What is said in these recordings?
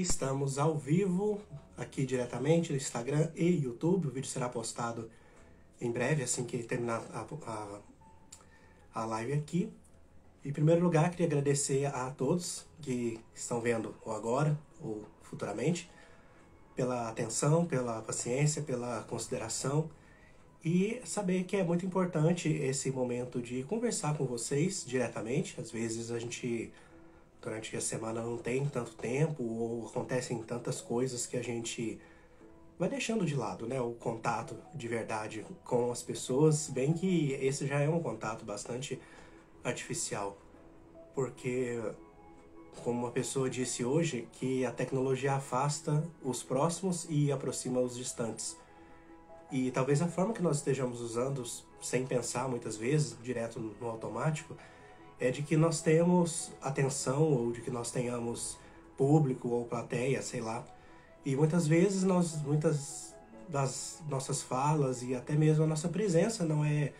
Estamos ao vivo, aqui diretamente no Instagram e YouTube. O vídeo será postado em breve, assim que terminar a live aqui. Em primeiro lugar, queria agradecer a todos que estão vendo ou agora ou futuramente, pela atenção, pela paciência, pela consideração. E saber que é muito importante esse momento de conversar com vocês diretamente. Às vezes a gente, durante a semana, não tem tanto tempo ou acontecem tantas coisas que a gente vai deixando de lado, né? O contato de verdade com as pessoas, bem que esse já é um contato bastante artificial. Porque, como uma pessoa disse hoje, que a tecnologia afasta os próximos e aproxima os distantes. E talvez a forma que nós estejamos usando, sem pensar muitas vezes, direto no automático, é de que nós temos atenção ou de que nós tenhamos público ou plateia, sei lá. E muitas vezes muitas das nossas falas e até mesmo a nossa presença não é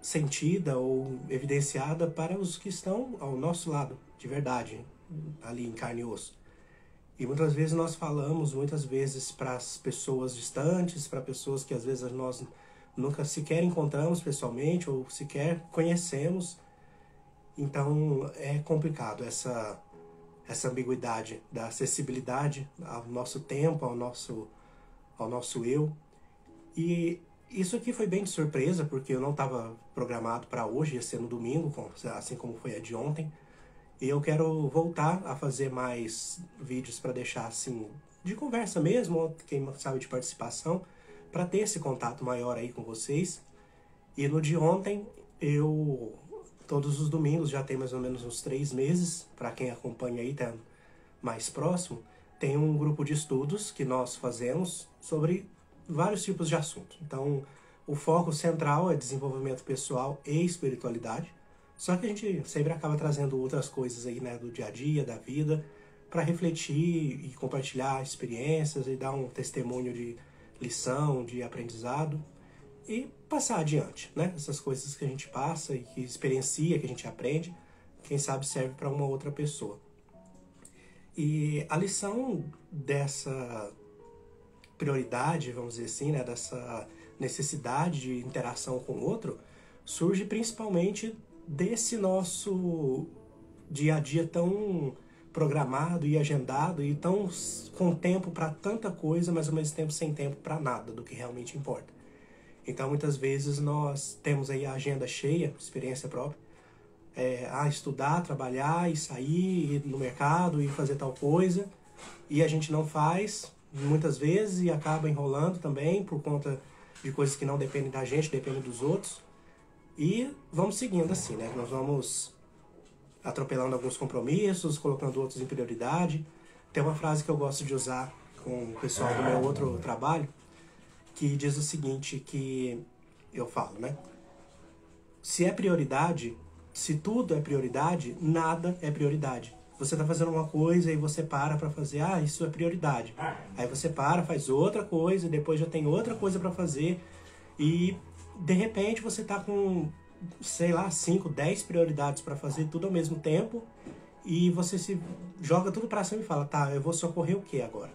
sentida ou evidenciada para os que estão ao nosso lado, de verdade, ali em carne e osso. E muitas vezes nós falamos, muitas vezes para as pessoas distantes, para pessoas que às vezes nós nunca sequer encontramos pessoalmente ou sequer conhecemos. Então é complicado essa ambiguidade da acessibilidade ao nosso tempo, ao nosso eu. E isso aqui foi bem de surpresa, porque eu não estava programado para hoje, ia ser no domingo, assim como foi a de ontem. E eu quero voltar a fazer mais vídeos para deixar assim, de conversa mesmo, ou quem sabe de participação, para ter esse contato maior aí com vocês. E no de ontem, todos os domingos, já tem mais ou menos uns 3 meses, para quem acompanha aí, tá mais próximo, tem um grupo de estudos que nós fazemos sobre vários tipos de assuntos. Então, o foco central é desenvolvimento pessoal e espiritualidade. Só que a gente sempre acaba trazendo outras coisas aí, né, do dia a dia, da vida, para refletir e compartilhar experiências e dar um testemunho de lição, de aprendizado e passar adiante, né? Essas coisas que a gente passa e que experiencia, que a gente aprende, quem sabe serve para uma outra pessoa. E a lição dessa prioridade, vamos dizer assim, né, dessa necessidade de interação com o outro, surge principalmente desse nosso dia a dia tão programado e agendado e tão com tempo para tanta coisa, mas ao mesmo tempo sem tempo para nada do que realmente importa. Então muitas vezes nós temos aí a agenda cheia, experiência própria, estudar, trabalhar e sair, ir no mercado e fazer tal coisa, e a gente não faz muitas vezes e acaba enrolando também por conta de coisas que não dependem da gente, dependem dos outros. E vamos seguindo assim, né? Nós vamos atropelando alguns compromissos, colocando outros em prioridade. Tem uma frase que eu gosto de usar com o pessoal do meu outro trabalho, que diz o seguinte, que eu falo, né? Se é prioridade, se tudo é prioridade, nada é prioridade. Você está fazendo uma coisa e você para fazer, isso é prioridade. Aí você faz outra coisa, e depois já tem outra coisa para fazer, e de repente você está com, sei lá, 5, 10 prioridades para fazer tudo ao mesmo tempo, e você se joga tudo para cima e fala, eu vou socorrer o que agora?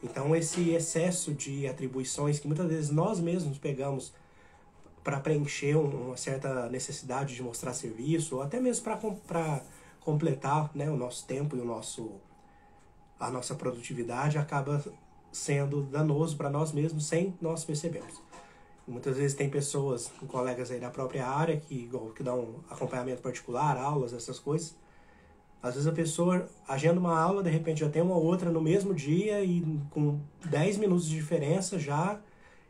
Então esse excesso de atribuições que muitas vezes nós mesmos pegamos para preencher uma certa necessidade de mostrar serviço, ou até mesmo para completar, né, o nosso tempo e a nossa produtividade, acaba sendo danoso para nós mesmos sem nós percebermos. Muitas vezes tem pessoas, colegas aí da própria área, que dão acompanhamento particular, aulas, essas coisas. Às vezes a pessoa agenda uma aula, de repente já tem uma outra no mesmo dia e com 10 minutos de diferença já,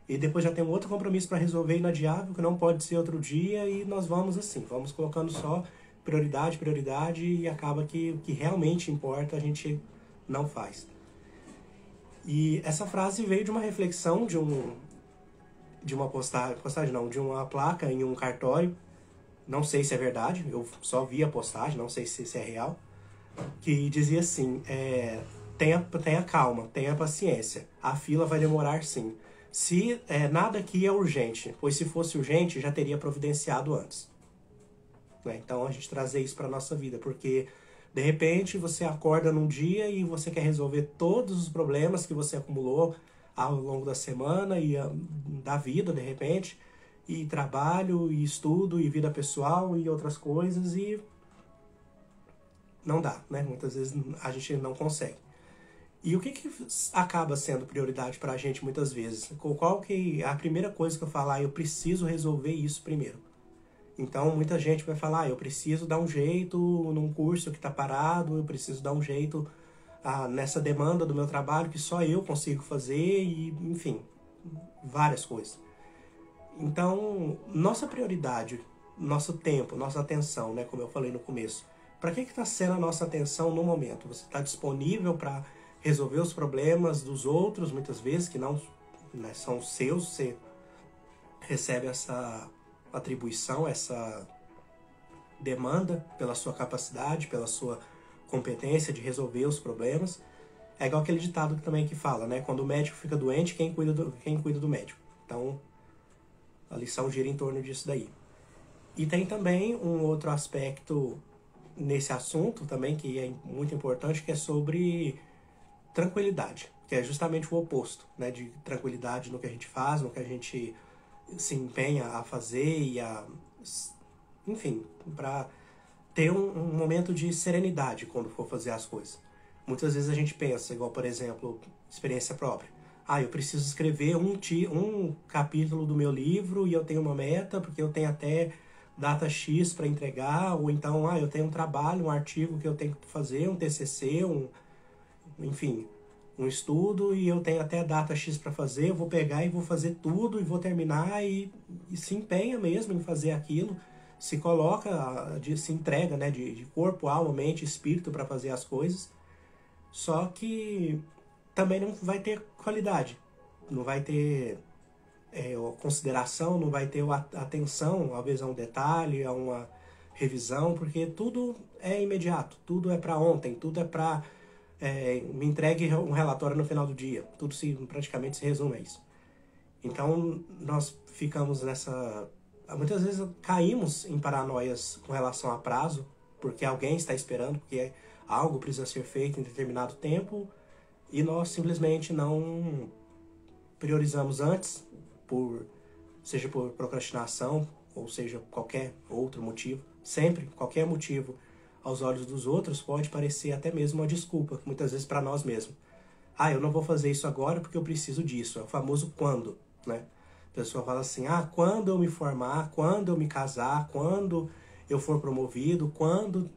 e depois já tem um outro compromisso para resolver inadiável, que não pode ser outro dia, e nós vamos assim, vamos colocando só prioridade, e acaba que o que realmente importa a gente não faz. E essa frase veio de uma reflexão de uma de uma placa em um cartório, não sei se é verdade, eu só vi a postagem, não sei se é real, que dizia assim, tenha calma, tenha paciência, a fila vai demorar sim. Se nada aqui é urgente, pois se fosse urgente já teria providenciado antes. Né? Então a gente trazer isso para a nossa vida, porque De repente, você acorda num dia e você quer resolver todos os problemas que você acumulou ao longo da semana e da vida, de repente, e trabalho, e estudo, e vida pessoal, e outras coisas, e não dá, né? Muitas vezes a gente não consegue. E o que acaba sendo prioridade pra gente muitas vezes? Qual que é a primeira coisa que eu falo? Eu preciso resolver isso primeiro. Então, muita gente vai falar, eu preciso dar um jeito num curso que está parado, eu preciso dar um jeito nessa demanda do meu trabalho que só eu consigo fazer, e, enfim, várias coisas. Então, nossa prioridade, nosso tempo, nossa atenção, né, como eu falei no começo, para que está sendo a nossa atenção no momento? Você está disponível para resolver os problemas dos outros, muitas vezes, que não, né, são seus, você recebe essa atribuição, essa demanda pela sua capacidade, pela sua competência de resolver os problemas. É igual aquele ditado também que fala, né? Quando o médico fica doente, quem cuida do médico? Então, a lição gira em torno disso daí. E tem também um outro aspecto nesse assunto também, que é muito importante, que é sobre tranquilidade, que é justamente o oposto, né? De tranquilidade no que a gente faz, no que a gente se empenha a fazer e enfim, para ter um momento de serenidade quando for fazer as coisas. Muitas vezes a gente pensa, igual, por exemplo, experiência própria. Eu preciso escrever um capítulo do meu livro e eu tenho uma meta, porque eu tenho até data X para entregar, ou então, eu tenho um trabalho, um artigo que eu tenho que fazer, um TCC, enfim, um estudo, e eu tenho até data X para fazer, eu vou pegar e vou fazer tudo, e vou terminar, e se empenha mesmo em fazer aquilo, se coloca, se entrega, né, de corpo, alma, mente, espírito para fazer as coisas, só que também não vai ter qualidade, não vai ter consideração, não vai ter atenção, talvez a um detalhe, a uma revisão, porque tudo é imediato, tudo é para ontem, tudo é para me entregue um relatório no final do dia. Tudo praticamente se resume a isso. Então, nós ficamos nessa... Muitas vezes caímos em paranoias com relação a prazo, porque alguém está esperando, porque algo precisa ser feito em determinado tempo, e nós simplesmente não priorizamos antes, seja por procrastinação, ou seja, qualquer outro motivo. Sempre, qualquer motivo aos olhos dos outros pode parecer até mesmo uma desculpa, muitas vezes para nós mesmos. Eu não vou fazer isso agora porque eu preciso disso. É o famoso quando, né? A pessoa fala assim, quando eu me formar, quando eu me casar, quando eu for promovido, quando...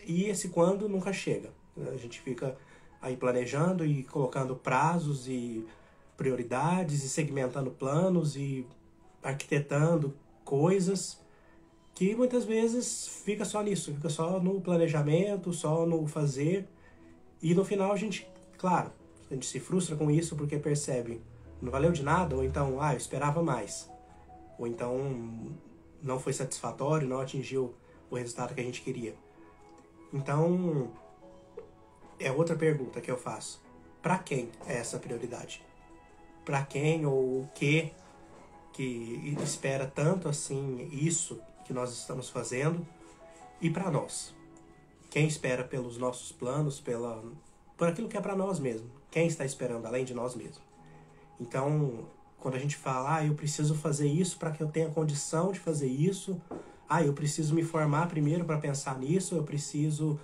E esse quando nunca chega. A gente fica aí planejando e colocando prazos e prioridades e segmentando planos e arquitetando coisas que muitas vezes fica só nisso, fica só no planejamento, só no fazer, e no final a gente, claro, a gente se frustra com isso porque percebe, não valeu de nada, ou então, eu esperava mais, ou então não foi satisfatório, não atingiu o resultado que a gente queria. Então, é outra pergunta que eu faço. Para quem é essa prioridade? Para quem ou o que espera tanto assim isso que nós estamos fazendo, e para nós? Quem espera pelos nossos planos, por aquilo que é para nós mesmos? Quem está esperando além de nós mesmos? Então, quando a gente fala, eu preciso fazer isso para que eu tenha condição de fazer isso, eu preciso me formar primeiro para pensar nisso, eu preciso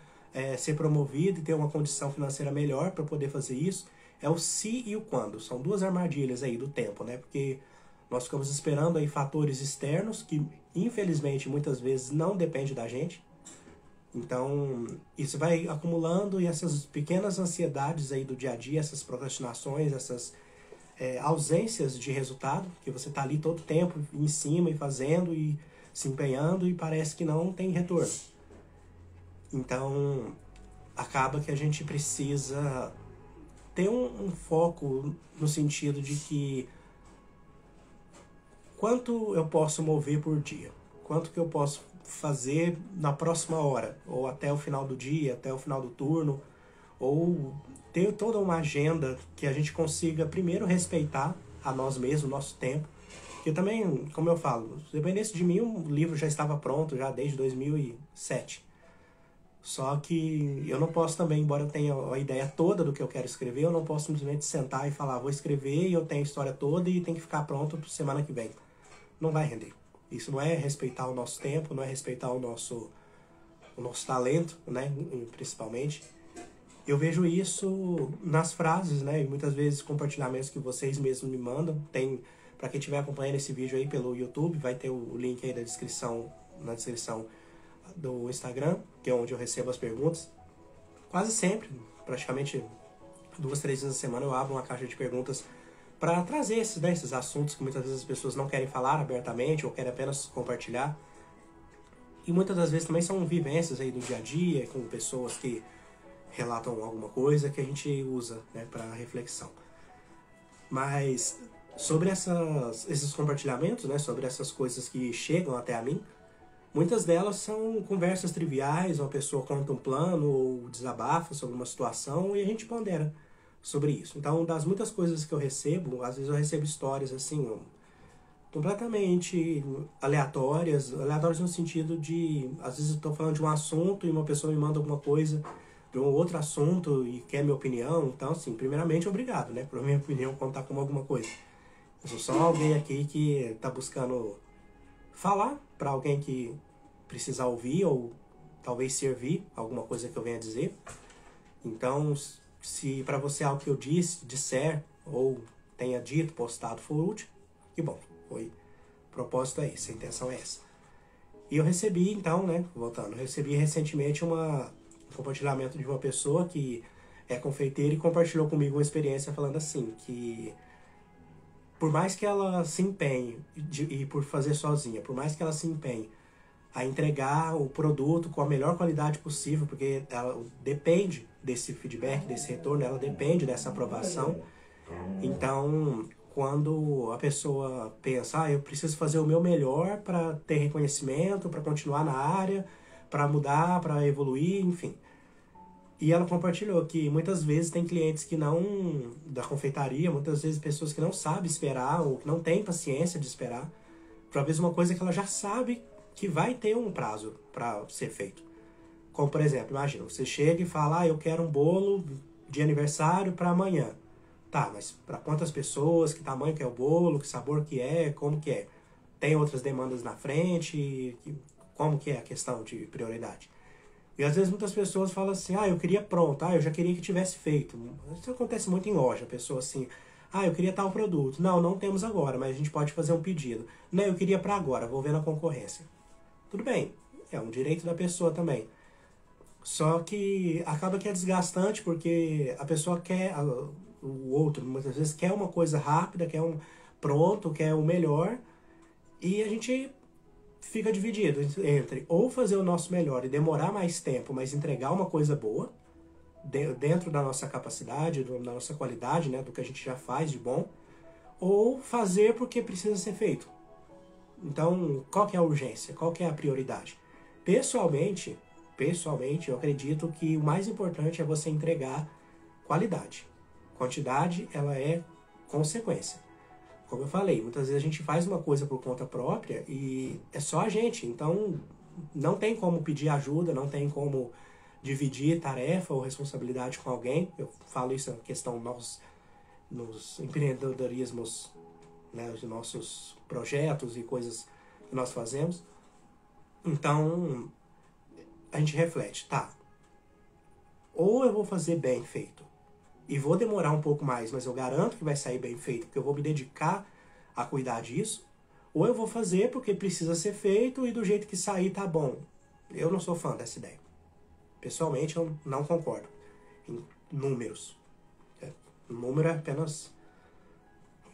ser promovido e ter uma condição financeira melhor para poder fazer isso, é o se e o quando. São duas armadilhas aí do tempo, né? Porque nós ficamos esperando aí fatores externos que, infelizmente, muitas vezes não dependem da gente. Então, isso vai acumulando, e essas pequenas ansiedades aí do dia a dia, essas procrastinações, essas ausências de resultado, que você está ali todo o tempo em cima e fazendo e se empenhando e parece que não tem retorno. Então, acaba que a gente precisa ter um foco no sentido de que quanto eu posso mover por dia, quanto que eu posso fazer na próxima hora, ou até o final do dia, até o final do turno, ou ter toda uma agenda que a gente consiga primeiro respeitar a nós mesmos, o nosso tempo. Porque também, como eu falo, se dependesse de mim, o livro já estava pronto já desde 2007. Só que eu não posso também, embora eu tenha a ideia toda do que eu quero escrever, eu não posso simplesmente sentar e falar, vou escrever e eu tenho a história toda e tem que ficar pronto para semana que vem. Não vai render. Isso não é respeitar o nosso tempo, não é respeitar o nosso talento, né, principalmente. Eu vejo isso nas frases, né, e muitas vezes compartilhamentos que vocês mesmos me mandam. Tem, para quem estiver acompanhando esse vídeo aí pelo YouTube, vai ter o link aí na descrição do Instagram, que é onde eu recebo as perguntas. Quase sempre, praticamente 2, 3 vezes a semana, eu abro uma caixa de perguntas para trazer esses assuntos que muitas vezes as pessoas não querem falar abertamente ou querem apenas compartilhar. E muitas das vezes também são vivências aí do dia a dia, com pessoas que relatam alguma coisa que a gente usa, né, para reflexão. Mas sobre esses compartilhamentos, né, sobre essas coisas que chegam até a mim, muitas delas são conversas triviais, uma pessoa conta um plano ou desabafa sobre uma situação e a gente pondera sobre isso. Então, das muitas coisas que eu recebo, às vezes eu recebo histórias assim, completamente aleatórias no sentido de, às vezes eu estou falando de um assunto e uma pessoa me manda alguma coisa de um outro assunto e quer minha opinião. Então, assim, primeiramente, obrigado, né, por minha opinião contar como alguma coisa. Eu sou só alguém aqui que está buscando falar para alguém que precisar ouvir ou talvez servir alguma coisa que eu venha dizer. Então, se para você algo que eu disser ou tenha dito, postado for útil, que bom, foi. O propósito é esse, a intenção é essa. E eu recebi, então, né, voltando, recebi recentemente um compartilhamento de uma pessoa que é confeiteira e compartilhou comigo uma experiência falando assim, que por mais que ela se empenhe, e por fazer sozinha, por mais que ela se empenhe a entregar o produto com a melhor qualidade possível, porque ela depende desse feedback, desse retorno, ela depende dessa aprovação. Então, quando a pessoa pensa, eu preciso fazer o meu melhor para ter reconhecimento, para continuar na área, para mudar, para evoluir, enfim. E ela compartilhou que muitas vezes tem clientes que não, da confeitaria, muitas vezes pessoas que não sabem esperar ou que não têm paciência de esperar, para ver uma coisa que ela já sabe que vai ter um prazo para ser feito. Como, por exemplo, imagina, você chega e fala, eu quero um bolo de aniversário para amanhã. Tá, mas para quantas pessoas, que tamanho que é o bolo, que sabor que é, como que é? Tem outras demandas na frente, como que é a questão de prioridade? E às vezes muitas pessoas falam assim, eu queria pronto, eu já queria que tivesse feito. Isso acontece muito em loja, a pessoa assim, eu queria tal produto. Não temos agora, mas a gente pode fazer um pedido. Não, eu queria para agora, vou ver na concorrência. Tudo bem, é um direito da pessoa também. Só que acaba que é desgastante porque a pessoa quer, o outro muitas vezes quer uma coisa rápida, quer um pronto, quer o melhor, e a gente fica dividido entre ou fazer o nosso melhor e demorar mais tempo, mas entregar uma coisa boa, dentro da nossa capacidade, da nossa qualidade, né, do que a gente já faz de bom, ou fazer porque precisa ser feito. Então, qual que é a urgência? Qual que é a prioridade? Pessoalmente, eu acredito que o mais importante é você entregar qualidade. Quantidade, ela é consequência. Como eu falei, muitas vezes a gente faz uma coisa por conta própria e é só a gente. Então, não tem como pedir ajuda, não tem como dividir tarefa ou responsabilidade com alguém. Eu falo isso na questão nos empreendedorismos, né, os nossos projetos e coisas que nós fazemos. Então, a gente reflete, ou eu vou fazer bem feito e vou demorar um pouco mais, mas eu garanto que vai sair bem feito, porque eu vou me dedicar a cuidar disso, ou eu vou fazer porque precisa ser feito e do jeito que sair tá bom. Eu não sou fã dessa ideia. Pessoalmente, eu não concordo em números. O número é apenas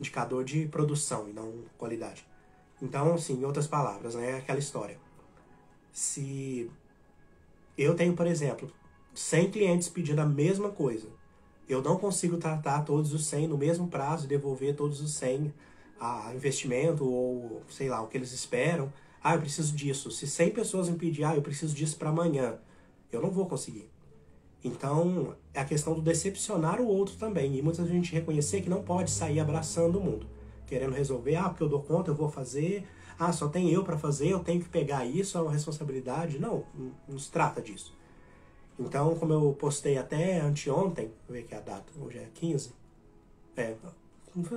indicador de produção e não qualidade. Então, assim, em outras palavras, né, é aquela história. Se eu tenho, por exemplo, 100 clientes pedindo a mesma coisa, eu não consigo tratar todos os 100 no mesmo prazo e devolver todos os 100 a investimento ou, sei lá, o que eles esperam. Eu preciso disso. Se 100 pessoas me pedirem, eu preciso disso para amanhã, eu não vou conseguir. Então, é a questão do decepcionar o outro também. E muita gente reconhecer que não pode sair abraçando o mundo, querendo resolver, porque eu dou conta, eu vou fazer, só tem eu para fazer, eu tenho que pegar isso, é uma responsabilidade. Não se trata disso. Então, como eu postei até anteontem, vou ver aqui a data, hoje é 15,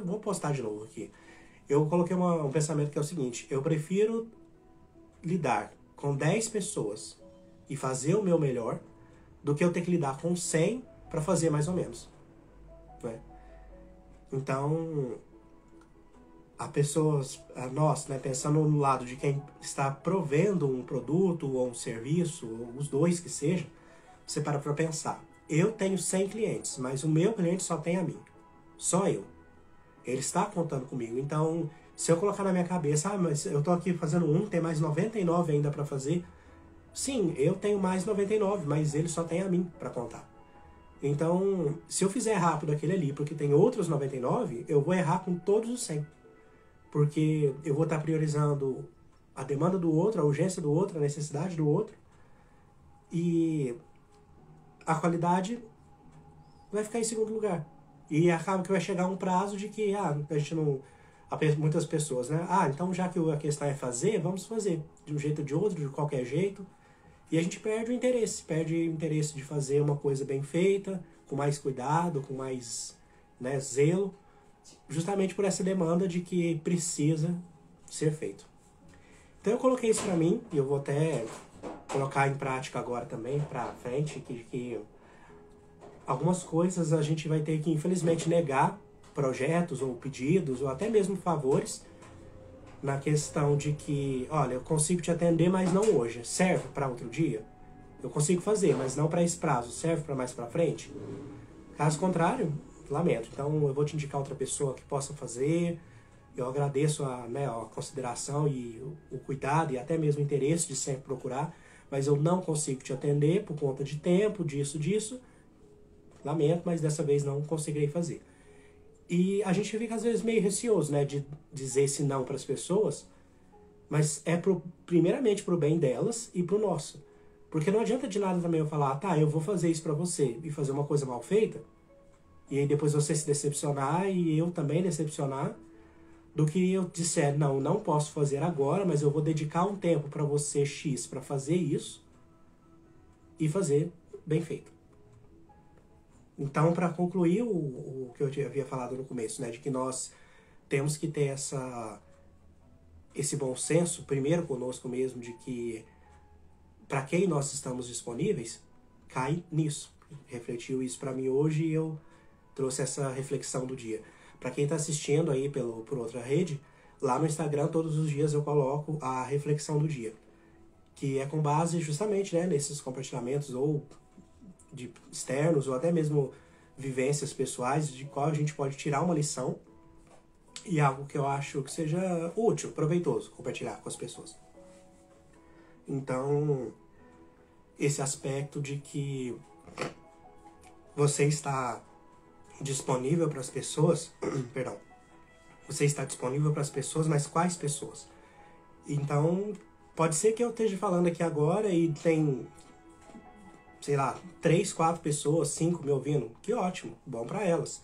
vou postar de novo aqui. Eu coloquei um pensamento que é o seguinte: eu prefiro lidar com 10 pessoas e fazer o meu melhor do que eu ter que lidar com 100 para fazer mais ou menos, né? Então, nós, né, pensando no lado de quem está provendo um produto ou um serviço, ou os dois que sejam, você para pensar. Eu tenho 100 clientes, mas o meu cliente só tem a mim. Só eu. Ele está contando comigo. Então, se eu colocar na minha cabeça, mas eu tô aqui fazendo tem mais 99 ainda para fazer. Sim, eu tenho mais 99, mas ele só tem a mim para contar. Então, se eu fizer rápido aquele ali, porque tem outros 99, eu vou errar com todos os 100. Porque eu vou estar priorizando a demanda do outro, a urgência do outro, a necessidade do outro. E a qualidade vai ficar em segundo lugar. E acaba que vai chegar um prazo de que a gente não... Muitas pessoas, né? Então já que a questão é fazer, vamos fazer. De um jeito ou de outro, de qualquer jeito. E a gente perde o interesse de fazer uma coisa bem feita, com mais cuidado, com mais, né, zelo, justamente por essa demanda de que precisa ser feito. Então eu coloquei isso pra mim, e eu vou até colocar em prática agora também, pra frente, que algumas coisas a gente vai ter que, infelizmente, negar projetos ou pedidos, ou até mesmo favores, na questão de que, olha, eu consigo te atender, mas não hoje. Serve para outro dia? Eu consigo fazer, mas não para esse prazo. Serve para mais para frente? Caso contrário, lamento. Então eu vou te indicar outra pessoa que possa fazer. Eu agradeço a consideração e o cuidado e até mesmo o interesse de sempre procurar, mas eu não consigo te atender por conta de tempo, disso. Lamento, mas dessa vez não conseguirei fazer. E a gente fica às vezes meio receoso, né, de dizer esse não para as pessoas, mas é primeiramente pro bem delas e pro nosso. Porque não adianta de nada também eu falar, tá, eu vou fazer isso para você e fazer uma coisa mal feita, e aí depois você se decepcionar e eu também decepcionar, do que eu disser, não posso fazer agora, mas eu vou dedicar um tempo para você X para fazer isso e fazer bem feito. Então, para concluir o que eu havia falado no começo, né, de que nós temos que ter esse bom senso, primeiro conosco mesmo, de que para quem nós estamos disponíveis, cai nisso. Refletiu isso para mim hoje e eu trouxe essa reflexão do dia. Para quem está assistindo aí por outra rede, lá no Instagram todos os dias eu coloco a reflexão do dia, que é com base justamente, né, nesses compartilhamentos ou de externos ou até mesmo vivências pessoais de qual a gente pode tirar uma lição e algo que eu acho que seja útil, proveitoso compartilhar com as pessoas. Então, esse aspecto de que você está disponível para as pessoas, perdão, você está disponível para as pessoas, mas quais pessoas? Então, pode ser que eu esteja falando aqui agora e tem, sei lá, 3, 4 pessoas, 5 me ouvindo, que ótimo, bom para elas.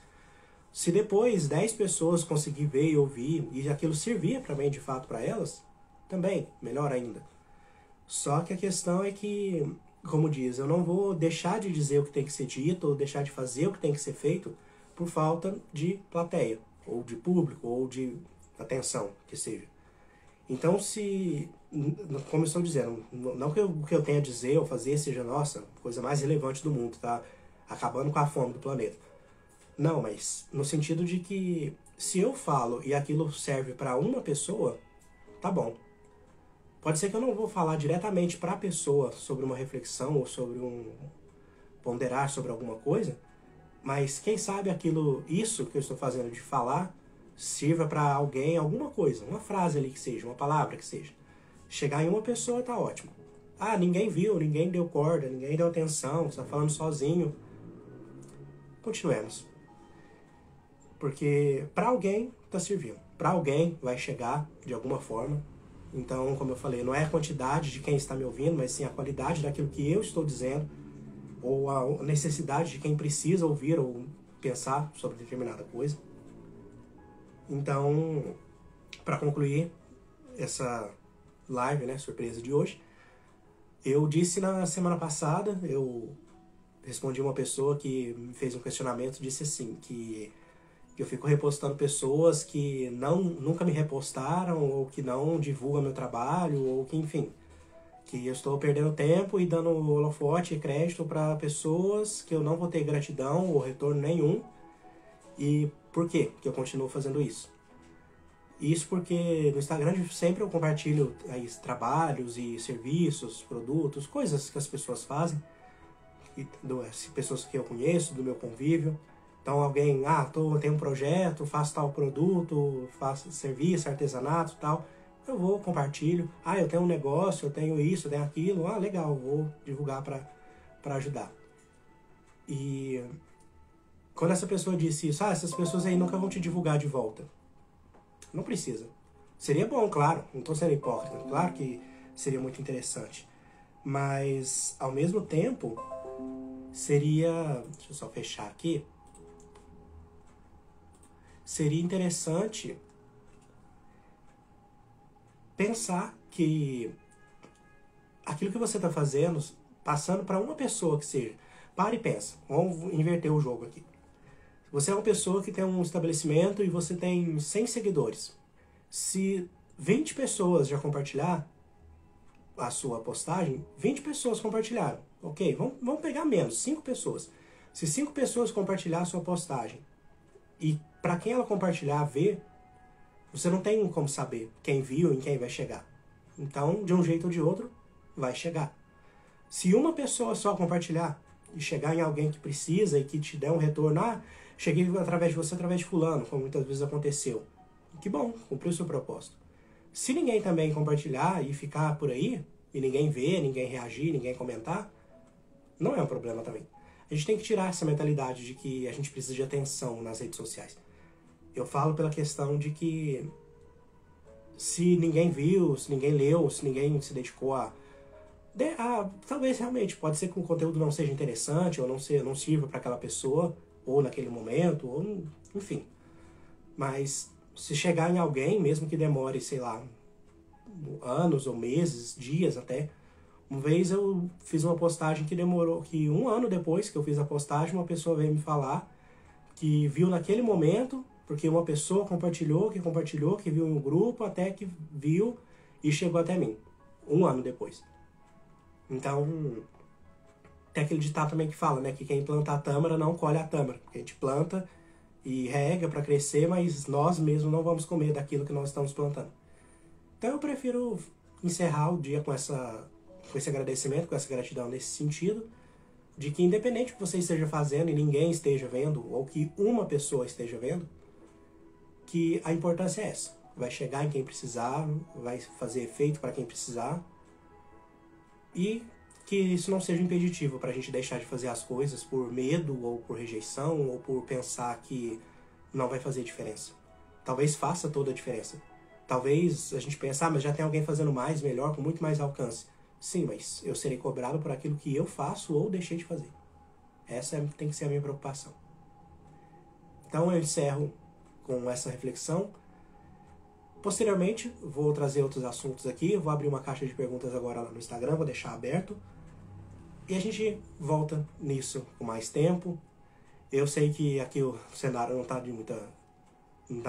Se depois 10 pessoas conseguir ver e ouvir e aquilo servir também de fato para elas, também, melhor ainda. Só que a questão é que, como diz, eu não vou deixar de dizer o que tem que ser dito ou deixar de fazer o que tem que ser feito por falta de plateia, ou de público, ou de atenção, que seja. Então, como eu estou dizendo, não que o que eu tenha a dizer ou fazer seja, nossa, coisa mais relevante do mundo, tá? Acabando com a fome do planeta. Não, mas no sentido de que se eu falo e aquilo serve para uma pessoa, tá bom. Pode ser que eu não vou falar diretamente para a pessoa sobre uma reflexão ou sobre ponderar sobre alguma coisa, mas quem sabe isso que eu estou fazendo de falar sirva para alguém alguma coisa, uma frase ali que seja, uma palavra que seja. Chegar em uma pessoa tá ótimo. Ninguém viu, ninguém deu corda, ninguém deu atenção, você tá falando sozinho. Continuemos. Porque para alguém tá servindo. Para alguém vai chegar de alguma forma. Então, como eu falei, não é a quantidade de quem está me ouvindo, mas sim a qualidade daquilo que eu estou dizendo, ou a necessidade de quem precisa ouvir ou pensar sobre determinada coisa. Então, para concluir essa live, né, surpresa de hoje, eu disse na semana passada, eu respondi uma pessoa que me fez um questionamento, disse assim, que eu fico repostando pessoas que nunca me repostaram, ou que não divulgam meu trabalho, ou que, enfim, que eu estou perdendo tempo e dando holofote e crédito para pessoas que eu não vou ter gratidão ou retorno nenhum. E por quê que eu continuo fazendo isso? Isso porque no Instagram sempre eu compartilho aí trabalhos e serviços, produtos, coisas que as pessoas fazem, pessoas que eu conheço, do meu convívio. Então alguém, tenho um projeto, faço tal produto, faço serviço, artesanato e tal, eu vou, compartilho. Eu tenho um negócio, eu tenho isso, eu tenho aquilo, legal, vou divulgar para ajudar. E quando essa pessoa disse isso, essas pessoas aí nunca vão te divulgar de volta. Não precisa. Seria bom, claro, não estou sendo hipócrita, claro que seria muito interessante. Mas, ao mesmo tempo, seria... Deixa eu só fechar aqui. Seria interessante pensar que aquilo que você está fazendo, passando para uma pessoa que seja... Para e pensa. Vamos inverter o jogo aqui. Você é uma pessoa que tem um estabelecimento e você tem 100 seguidores. Se 20 pessoas já compartilhar a sua postagem, 20 pessoas compartilharam. Ok, vamos pegar menos, 5 pessoas. Se 5 pessoas compartilhar a sua postagem e para quem ela compartilhar ver, você não tem como saber quem viu e em quem vai chegar. Então, de um jeito ou de outro, vai chegar. Se uma pessoa só compartilhar e chegar em alguém que precisa e que te der um retorno, cheguei através de você, através de fulano, como muitas vezes aconteceu. Que bom, cumpriu o seu propósito. Se ninguém também compartilhar e ficar por aí, e ninguém ver, ninguém reagir, ninguém comentar, não é um problema também. A gente tem que tirar essa mentalidade de que a gente precisa de atenção nas redes sociais. Eu falo pela questão de que se ninguém viu, se ninguém leu, se ninguém se dedicou talvez realmente, pode ser que o conteúdo não seja interessante, ou não sirva para aquela pessoa, ou naquele momento, ou enfim. Mas se chegar em alguém, mesmo que demore, sei lá, anos ou meses, dias até. Uma vez eu fiz uma postagem que demorou, que 1 ano depois que eu fiz a postagem, uma pessoa veio me falar que viu naquele momento, porque uma pessoa compartilhou, que viu em um grupo, até que viu e chegou até mim. 1 ano depois. Então, tem aquele ditado também que fala, né, que quem planta a tâmara não colhe a tâmara. Porque a gente planta e rega para crescer, mas nós mesmos não vamos comer daquilo que nós estamos plantando. Então eu prefiro encerrar o dia com esse agradecimento, com essa gratidão nesse sentido, de que independente do que você esteja fazendo e ninguém esteja vendo, ou que uma pessoa esteja vendo, que a importância é essa. Vai chegar em quem precisar, vai fazer efeito para quem precisar, e que isso não seja impeditivo para a gente deixar de fazer as coisas por medo, ou por rejeição, ou por pensar que não vai fazer diferença. Talvez faça toda a diferença. Talvez a gente pense, mas já tem alguém fazendo mais, melhor, com muito mais alcance. Sim, mas eu serei cobrado por aquilo que eu faço ou deixei de fazer. Essa tem que ser a minha preocupação. Então eu encerro com essa reflexão. Posteriormente, vou trazer outros assuntos aqui. Eu vou abrir uma caixa de perguntas agora lá no Instagram, vou deixar aberto. E a gente volta nisso com mais tempo. Eu sei que aqui o cenário não está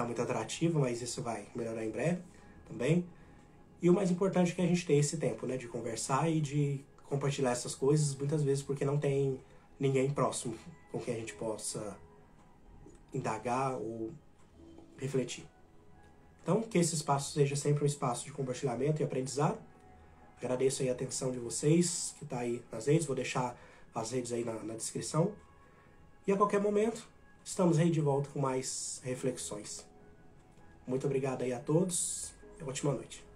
muito atrativo, mas isso vai melhorar em breve também. E o mais importante é que a gente tenha esse tempo, né, de conversar e de compartilhar essas coisas, muitas vezes porque não tem ninguém próximo com quem a gente possa indagar ou refletir. Então, que esse espaço seja sempre um espaço de compartilhamento e aprendizado. Agradeço aí a atenção de vocês, que está aí nas redes, vou deixar as redes aí na descrição. E a qualquer momento, estamos aí de volta com mais reflexões. Muito obrigado aí a todos e ótima noite.